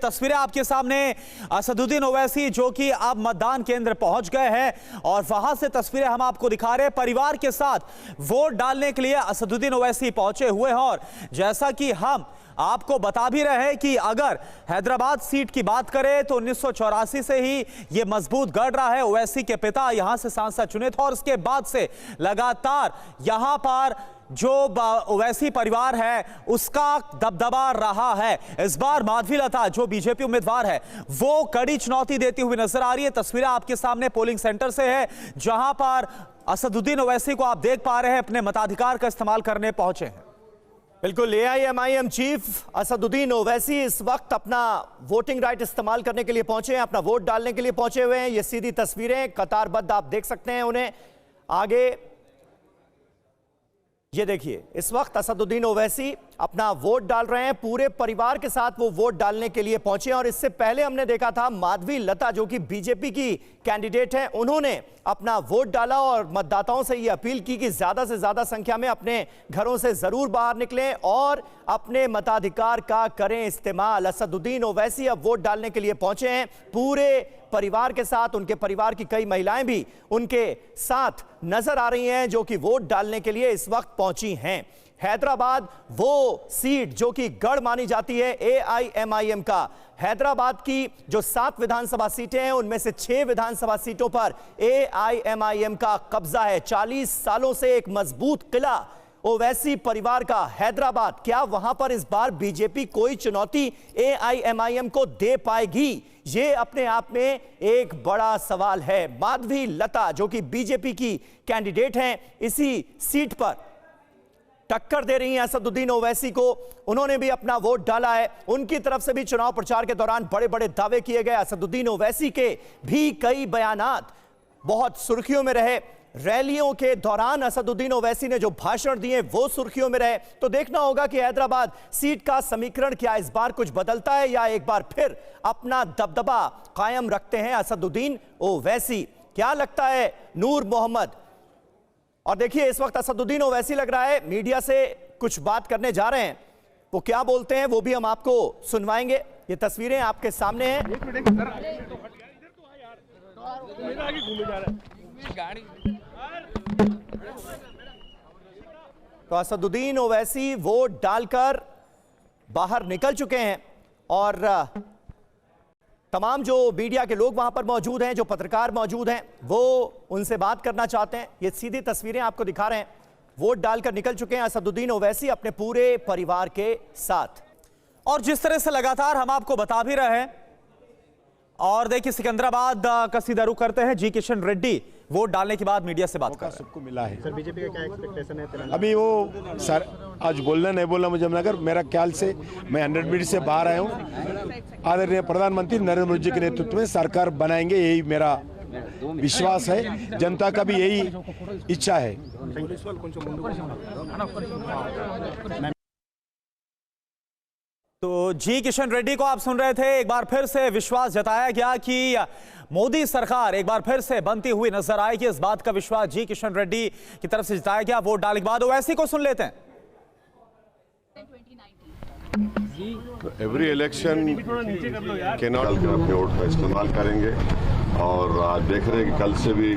तस्वीरें आपके सामने। असदुद्दीन ओवैसी जो कि अब मतदान केंद्र पहुंच गए हैं और वहां से तस्वीरें हम आपको दिखा रहे हैं। परिवार के साथ वोट डालने के लिए असदुद्दीन ओवैसी पहुंचे हुए हैं और जैसा कि हम आपको बता भी रहे हैं कि अगर हैदराबाद सीट की बात करें तो 1984 से ही यह मजबूत गढ़ रहा है। ओवैसी के पिता यहां से सांसद चुने थे और उसके बाद से लगातार यहां पर जो ओवैसी परिवार है उसका दबदबा रहा है। इस बार माधवी लता जो बीजेपी उम्मीदवार है वो कड़ी चुनौती देती हुई नजर आ रही है। तस्वीरें आपके सामने पोलिंग सेंटर से है जहां पर असदुद्दीन ओवैसी को आप देख पा रहे हैं अपने मताधिकार का इस्तेमाल करने पहुंचे हैं। बिल्कुल, AIMIM चीफ असदुद्दीन ओवैसी इस वक्त अपना वोटिंग राइट इस्तेमाल करने के लिए पहुंचे हैं, अपना वोट डालने के लिए पहुंचे हुए हैं। ये सीधी तस्वीरें कतारबद्ध आप देख सकते हैं उन्हें। आगे ये देखिए, इस वक्त असदुद्दीन ओवैसी अपना वोट डाल रहे हैं, पूरे परिवार के साथ वो वोट डालने के लिए पहुंचे हैं। और इससे पहले हमने देखा था माधवी लता जो कि बीजेपी की कैंडिडेट हैं, उन्होंने अपना वोट डाला और मतदाताओं से ये अपील की कि ज्यादा से ज्यादा संख्या में अपने घरों से जरूर बाहर निकलें और अपने मताधिकार का करें इस्तेमाल। असदुद्दीन ओवैसी अब वोट डालने के लिए पहुंचे हैं पूरे परिवार के साथ। उनके परिवार की कई महिलाएं भी उनके साथ नजर आ रही हैं जो कि वोट डालने के लिए इस वक्त पहुंची हैं। हैदराबाद वो सीट जो कि गढ़ मानी जाती है AIMIM का। हैदराबाद की जो 7 विधानसभा सीटें हैं उनमें से 6 विधानसभा सीटों पर AIMIM का कब्जा है। 40 सालों से एक मजबूत किला ओवैसी परिवार का हैदराबाद। क्या वहां पर इस बार बीजेपी कोई चुनौती AIMIM को दे पाएगी? ये अपने आप में एक बड़ा सवाल है। माधवी लता जो कि बीजेपी की कैंडिडेट हैं, इसी सीट पर टक्कर दे रही हैं असदुद्दीन ओवैसी को। उन्होंने भी अपना वोट डाला है। उनकी तरफ से भी चुनाव प्रचार के दौरान बड़े बड़े दावे किए गए। असदुद्दीन ओवैसी के भी कई बयानात बहुत सुर्खियों में रहे। रैलियों के दौरान असदुद्दीन ओवैसी ने जो भाषण दिए वो सुर्खियों में रहे। तो देखना होगा कि हैदराबाद सीट का समीकरण क्या इस बार कुछ बदलता है या एक बार फिर अपना दबदबा कायम रखते हैं असदुद्दीन ओवैसी। क्या लगता है नूर मोहम्मद? और देखिए, इस वक्त असदुद्दीन ओवैसी लग रहा है मीडिया से कुछ बात करने जा रहे हैं। वो क्या बोलते हैं वो भी हम आपको सुनवाएंगे। ये तस्वीरें आपके सामने हैं। तो असदुद्दीन ओवैसी वोट डालकर बाहर निकल चुके हैं और तमाम जो मीडिया के लोग वहां पर मौजूद हैं, जो पत्रकार मौजूद हैं, वो उनसे बात करना चाहते हैं। ये सीधी तस्वीरें आपको दिखा रहे हैं। वोट डालकर निकल चुके हैं असदुद्दीन ओवैसी अपने पूरे परिवार के साथ। और जिस तरह से लगातार हम आपको बता भी रहे हैं, और देखिए सिकंदराबाद का सीधा रुख करते हैं। जी किशन रेड्डी वोट डालने के बाद मीडिया से बात कर रहे हैं। सबको मिला है। सर, बीजेपी का क्या एक्सपेक्टेशन है? अभी वो सर आज बोलना नहीं बोलना मुझे मगर मेरा ख्याल से मैं 100 मिनट से बाहर आया हूँ। आदरणीय प्रधानमंत्री नरेंद्र मोदी जी के नेतृत्व में सरकार बनाएंगे, यही मेरा विश्वास है। जनता का भी यही इच्छा है। तो जी किशन रेड्डी को आप सुन रहे थे। एक बार फिर से विश्वास जताया गया कि मोदी सरकार एक बार फिर से बनती हुई नजर आएगी। इस बात का विश्वास जी किशन रेड्डी की तरफ से जताया गया वोट डालने के बाद। ओवैसी को सुन लेते हैं। एवरी इलेक्शन के नॉट अपने वोट का इस्तेमाल करेंगे और आज देख रहे हैं कि कल से भी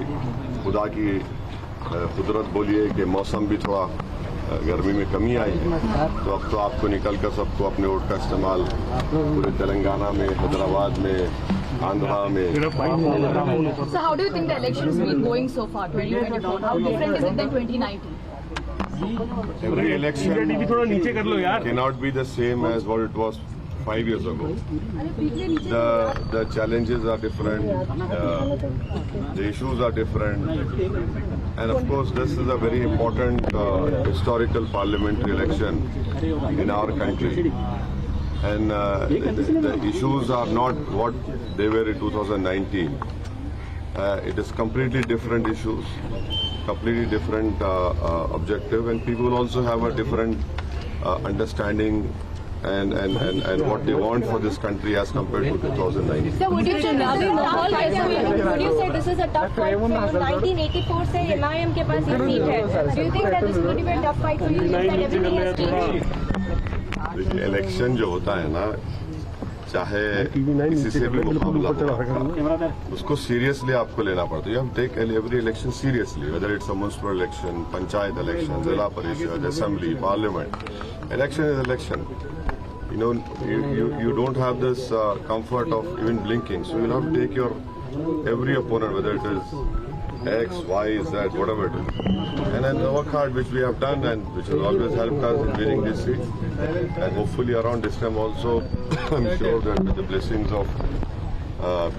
खुदा की कुदरत बोलिए कि मौसम भी थोड़ा गर्मी में कमी आई है, तो अब तो आपको निकल कर सबको अपने वोट का इस्तेमाल पूरे तेलंगाना में, हैदराबाद में, आंध्रा में। So how do you think the elections been going so far, 2024? How different is it than 2019? Every election cannot be the same as what it was 5 years ago. The challenges are different, the issues are different, and of course this is a very important historical parliamentary election in our country. And the issues are not what they were in 2019. It is completely different issues, completely different objective, and people also have a different understanding and what they want for this country as compared to 2019. So would you say this is a tough fight for you? 1984 से MIM के पास ये seat है. Do you think that this is going to be a tough fight for you? That everything has changed? Election जो होता है ना, चाहे किसी से भी मुकाबला हो, उसको सीरियसली आपको लेना पड़ता है। You have take every election seriously, whether it's a municipal election, panchayat election, Zila Parishad, assembly, parliament. Election is election. You know, you don't have this comfort of even blinking, so you'll have to take your every opponent, whether it is X, Y, Z, whatever it is, and then work hard, which we have done and which has always helped us in winning this seat. And hopefully around this time also, I'm sure that with the blessings of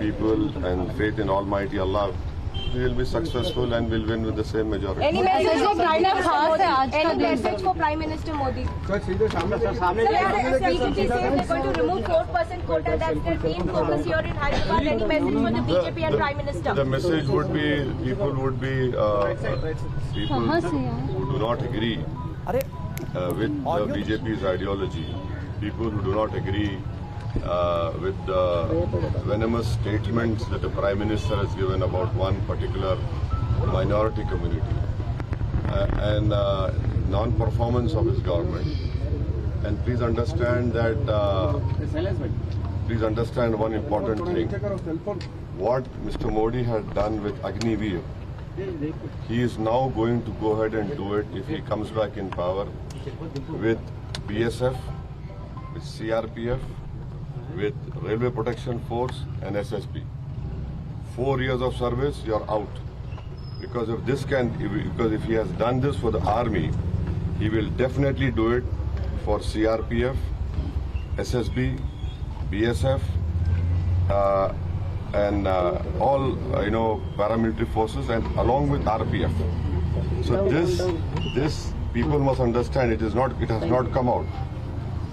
people and faith in Almighty Allah, we will be successful and will win with the same majority. Any message for Prime Minister Modi? Any message for Prime Minister Modi? Sir, BJP says they're going to remove 4% quota. That's their main focus here in Hyderabad. Any message for the BJP and Prime Minister? The message would be, people would be, people who do not agree with the BJP's ideology, people who do not agree with the venomous statements that the Prime Minister has given about one particular minority community and non-performance of his government. And please understand that, please understand one important thing. What Mr. Modi had done with Agniveer, he is now going to go ahead and do it if he comes back in power with BSF, with CRPF, with Railway Protection Force and SSB. 4 years of service, you're out. Because if he has done this for the army, he will definitely do it for CRPF, SSB, BSF, and all paramilitary forces, and along with RPF. So this people must understand. It has not come out.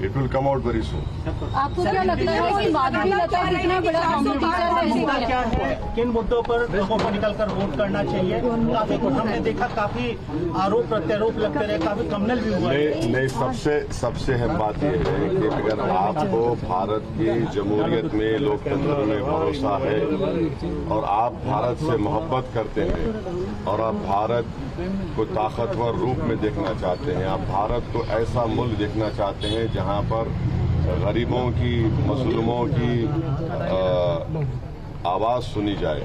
It will come out very soon. आपको क्या लगता है कि माधवी लता कितना बड़ा competitor है? क्या है, किन मुद्दों पर लोगों को निकलकर वोट करना चाहिए? काफी कुछ हमने देखा, काफी आरोप प्रत्यारोप लगते रहे, काफी कमनल भी हुआ। नहीं, सबसे अहम बात यह है कि अगर आपको भारत की जमहूरियत में, लोकतंत्र में भरोसा है और आप भारत से मोहब्बत करते हैं और आप भारत को ताकतवर रूप में देखना चाहते हैं, आप भारत को ऐसा मुल्क देखना चाहते हैं जहां पर गरीबों की, मजलूमों की आवाज़ सुनी जाए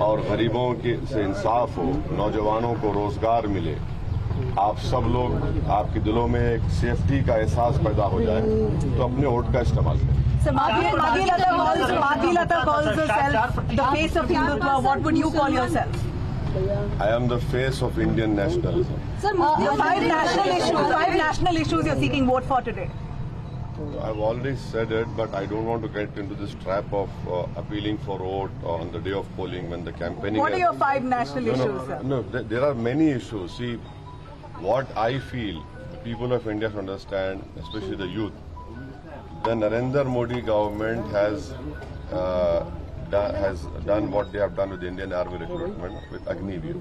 और गरीबों के से इंसाफ हो, नौजवानों को रोजगार मिले, आप सब लोग, आपके दिलों में एक सेफ्टी का एहसास पैदा हो जाए, तो अपने वोट का इस्तेमाल करें। Madhvi Lata calls herself the face of Hindutva. What would you call yourself? I am the face of Indian nationalism. Sir, five national issues you're seeking vote for today. I've already said it, but I don't want to get into this trap of appealing for vote on the day of polling when the campaigning. What are your 5 national issues, sir? No, there are many issues. See, what I feel the people of India should understand, especially the youth, the Narendra Modi government has done what they have done with the Indian Army recruitment with Agniveer.